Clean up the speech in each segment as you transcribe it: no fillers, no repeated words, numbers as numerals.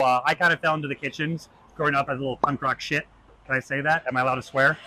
I kind of fell into the kitchens growing up as a little punk rock shit. Can I say that? Am I allowed to swear?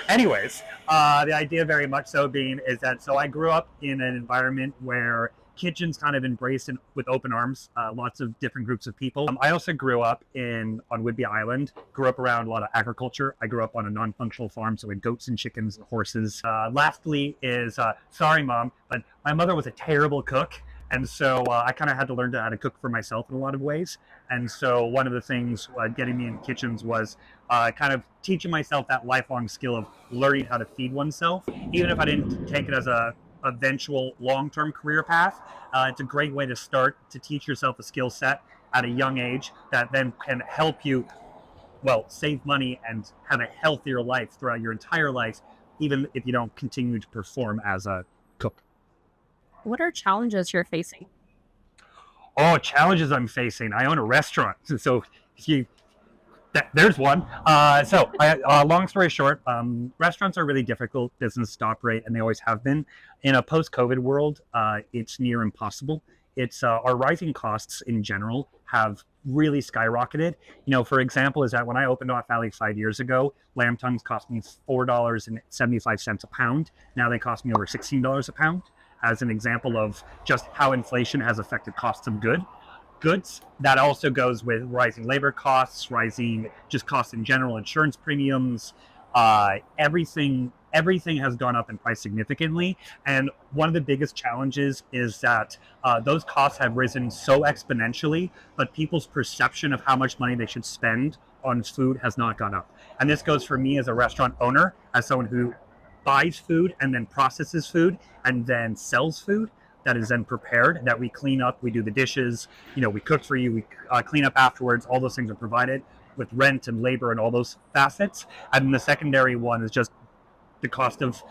Anyways, the idea very much so being is that so I grew up in an environment where kitchens kind of embraced with open arms lots of different groups of people. I also grew up on Whidbey Island, grew up around a lot of agriculture. I grew up on a non-functional farm, so we had goats and chickens and horses. Lastly is, sorry mom, but my mother was a terrible cook. And so I kind of had to learn how to cook for myself in a lot of ways. And so one of the things getting me in kitchens was kind of teaching myself that lifelong skill of learning how to feed oneself. Even if I didn't take it as a eventual long-term career path, it's a great way to start to teach yourself a skill set at a young age that then can help you, well, save money and have a healthier life throughout your entire life, even if you don't continue to perform as a cook. What are challenges you're facing? Oh, challenges I'm facing. I own a restaurant. So if you, there's one. Long story short, restaurants are really difficult business to operate, and they always have been. In a post-COVID world, it's near impossible. It's our rising costs in general have really skyrocketed. For example, is that when I opened Off Valley 5 years ago, lamb tongues cost me $4.75 a pound. Now they cost me over $16 a pound, as an example of just how inflation has affected costs of goods. That also goes with rising labor costs, rising just costs in general, insurance premiums, everything has gone up in price significantly. And one of the biggest challenges is that those costs have risen so exponentially, but people's perception of how much money they should spend on food has not gone up. And this goes for me as a restaurant owner, as someone who buys food and then processes food and then sells food that is then prepared, that we clean up, we do the dishes, we cook for you, we clean up afterwards. All those things are provided with rent and labor and all those facets. And the secondary one is just the cost of,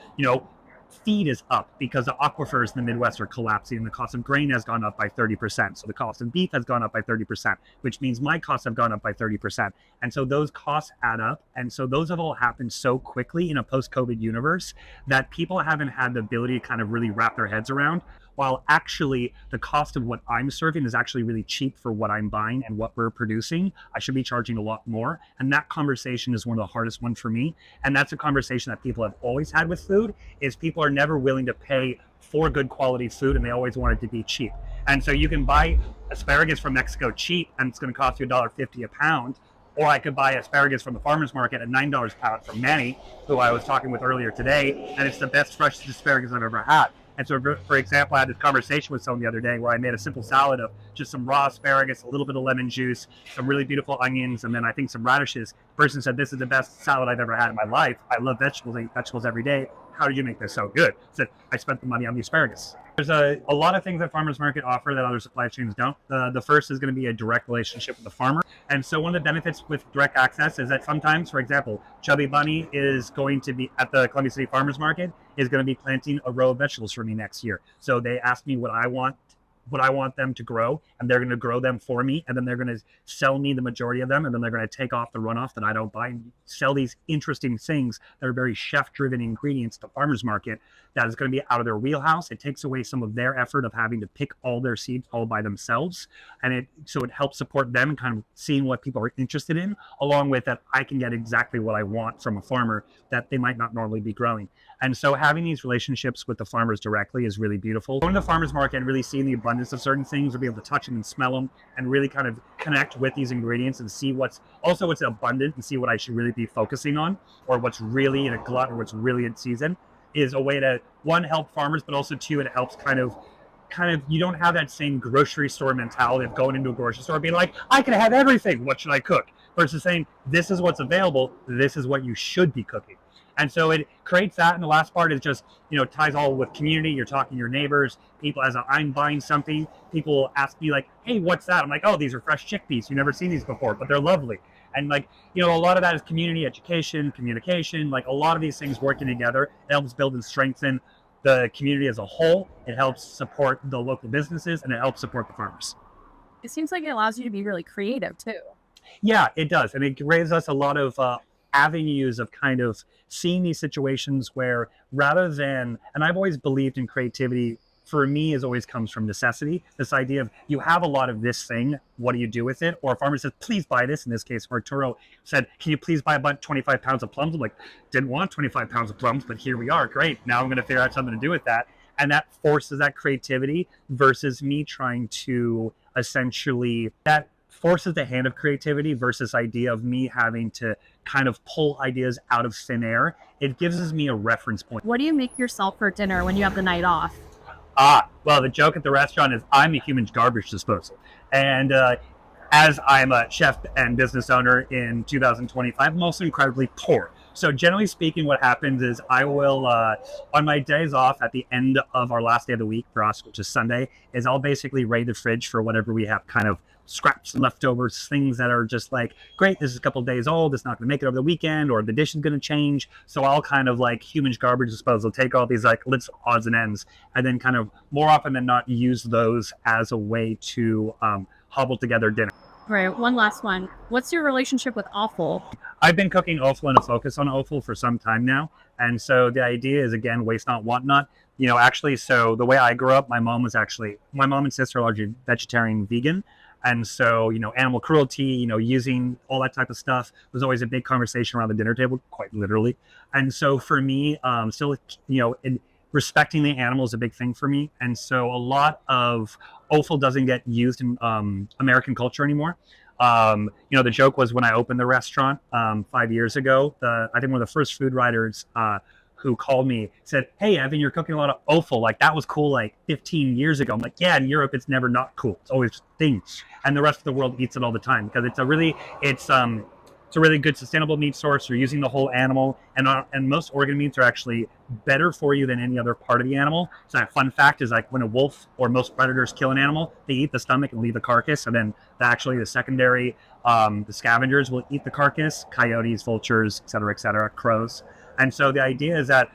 feed is up because the aquifers in the Midwest are collapsing, and the cost of grain has gone up by 30%. So the cost of beef has gone up by 30%, which means my costs have gone up by 30%. And so those costs add up. And so those have all happened so quickly in a post-COVID universe that people haven't had the ability to kind of really wrap their heads around, while actually the cost of what I'm serving is actually really cheap for what I'm buying and what we're producing. I should be charging a lot more. And that conversation is one of the hardest ones for me. And that's a conversation that people have always had with food, is people are never willing to pay for good quality food, and they always want it to be cheap. And so you can buy asparagus from Mexico cheap, and it's going to cost you $1.50 a pound. Or I could buy asparagus from the farmer's market at $9 a pound from Manny, who I was talking with earlier today, and it's the best fresh asparagus I've ever had. And so, for example, I had this conversation with someone the other day where I made a simple salad of just some raw asparagus, a little bit of lemon juice, some really beautiful onions, and then I think some radishes. The person said, "This is the best salad I've ever had in my life. I love vegetables. I eat vegetables every day. How did you make this so good?" I said, "I spent the money on the asparagus." There's a lot of things that farmers market offer that other supply chains don't. The first is going to be a direct relationship with the farmer. And so one of the benefits with direct access is that sometimes, for example, Chubby Bunny is going to be at the Columbia City Farmers Market, is going to be planting a row of vegetables for me next year. So they ask me what I want them to grow, and they're going to grow them for me, and then they're going to sell me the majority of them, and then they're going to take off the runoff that I don't buy and sell these interesting things that are very chef-driven ingredients to farmers market that is going to be out of their wheelhouse. It takes away some of their effort of having to pick all their seeds all by themselves, and it helps support them and kind of seeing what people are interested in, along with that I can get exactly what I want from a farmer that they might not normally be growing. And so having these relationships with the farmers directly is really beautiful. Going to the farmers market and really seeing the abundance of certain things, or be able to touch them and smell them and really kind of connect with these ingredients and see what's abundant and see what I should really be focusing on, or what's really in a glut or what's really in season, is a way to, one, help farmers, but also two, it helps kind of you don't have that same grocery store mentality of going into a grocery store and being like, I can have everything, what should I cook? Versus saying, this is what's available, this is what you should be cooking. And so it creates that. And the last part is just, ties all with community. You're talking to your neighbors, people. As I'm buying something, people ask me like, hey, what's that? I'm like, oh, these are fresh chickpeas. You've never seen these before, but they're lovely. And a lot of that is community education, communication, a lot of these things working together. It helps build and strengthen the community as a whole. It helps support the local businesses, and it helps support the farmers. It seems like it allows you to be really creative too. Yeah, it does. And it raises us a lot of avenues of kind of seeing these situations where, rather than, and I've always believed in creativity for me is always comes from necessity. This idea of you have a lot of this thing, what do you do with it? Or a farmer says, please buy this. In this case, Arturo said, can you please buy about 25 pounds of plums? I'm like, didn't want 25 pounds of plums, but here we are. Great. Now I'm going to figure out something to do with that. And that forces that creativity versus me trying to essentially, that forces the hand of creativity versus idea of me having to kind of pull ideas out of thin air. It gives me a reference point. What do you make yourself for dinner when you have the night off? Well, the joke at the restaurant is I'm a human garbage disposal. And as I'm a chef and business owner in 2025, I'm also incredibly poor. So generally speaking, what happens is I will, on my days off at the end of our last day of the week for us, which is Sunday, is I'll basically raid the fridge for whatever we have kind of scraps, leftovers, things that are just like, great, this is a couple of days old, it's not going to make it over the weekend, or the dish is going to change. So I'll kind of like human garbage disposal, take all these like little odds and ends, and then kind of more often than not use those as a way to hobble together dinner. All right, one last one. What's your relationship with offal? I've been cooking offal and a focus on offal for some time now. And so the idea is, again, waste not, want not. Actually, so the way I grew up, my mom and sister are largely vegetarian, vegan. And so, animal cruelty, using all that type of stuff was always a big conversation around the dinner table, quite literally. And so for me, still, respecting the animal is a big thing for me. And so a lot of offal doesn't get used in American culture anymore. The joke was when I opened the restaurant 5 years ago, I think one of the first food writers who called me said, hey, Evan, you're cooking a lot of offal. Like, that was cool like 15 years ago. I'm like, yeah, in Europe, it's never not cool. It's always a thing. And the rest of the world eats it all the time because it's a really good sustainable meat source. You're using the whole animal, and most organ meats are actually better for you than any other part of the animal. So a fun fact is, like, when a wolf or most predators kill an animal, they eat the stomach and leave the carcass, and then the secondary, the scavengers will eat the carcass: coyotes, vultures, et cetera, crows. And so the idea is that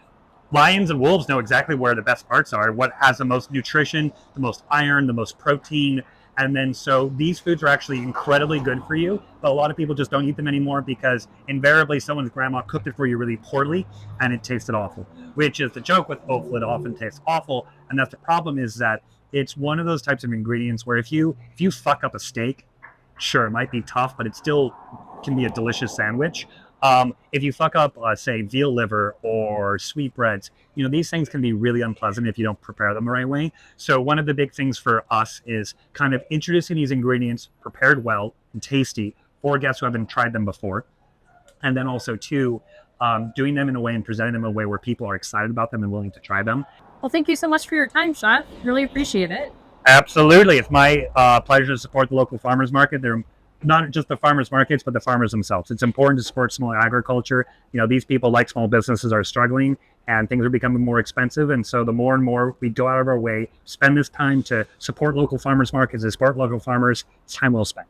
lions and wolves know exactly where the best parts are, what has the most nutrition, the most iron, the most protein. And then so these foods are actually incredibly good for you, but a lot of people just don't eat them anymore because invariably someone's grandma cooked it for you really poorly and it tasted awful, which is the joke with offal. It often tastes awful. And that's the problem, is that it's one of those types of ingredients where if you fuck up a steak, sure, it might be tough, but it still can be a delicious sandwich. If you fuck up, say, veal liver or sweetbreads, these things can be really unpleasant if you don't prepare them the right way. So one of the big things for us is kind of introducing these ingredients prepared well and tasty for guests who haven't tried them before. And then also, too, doing them in a way and presenting them in a way where people are excited about them and willing to try them. Well, thank you so much for your time, Chef. Really appreciate it. Absolutely. It's my pleasure to support the local farmers market. They're not just the farmers markets, but the farmers themselves. It's important to support small agriculture. These people, like small businesses, are struggling and things are becoming more expensive. And so the more and more we go out of our way, spend this time to support local farmers markets, to support local farmers, it's time well spent.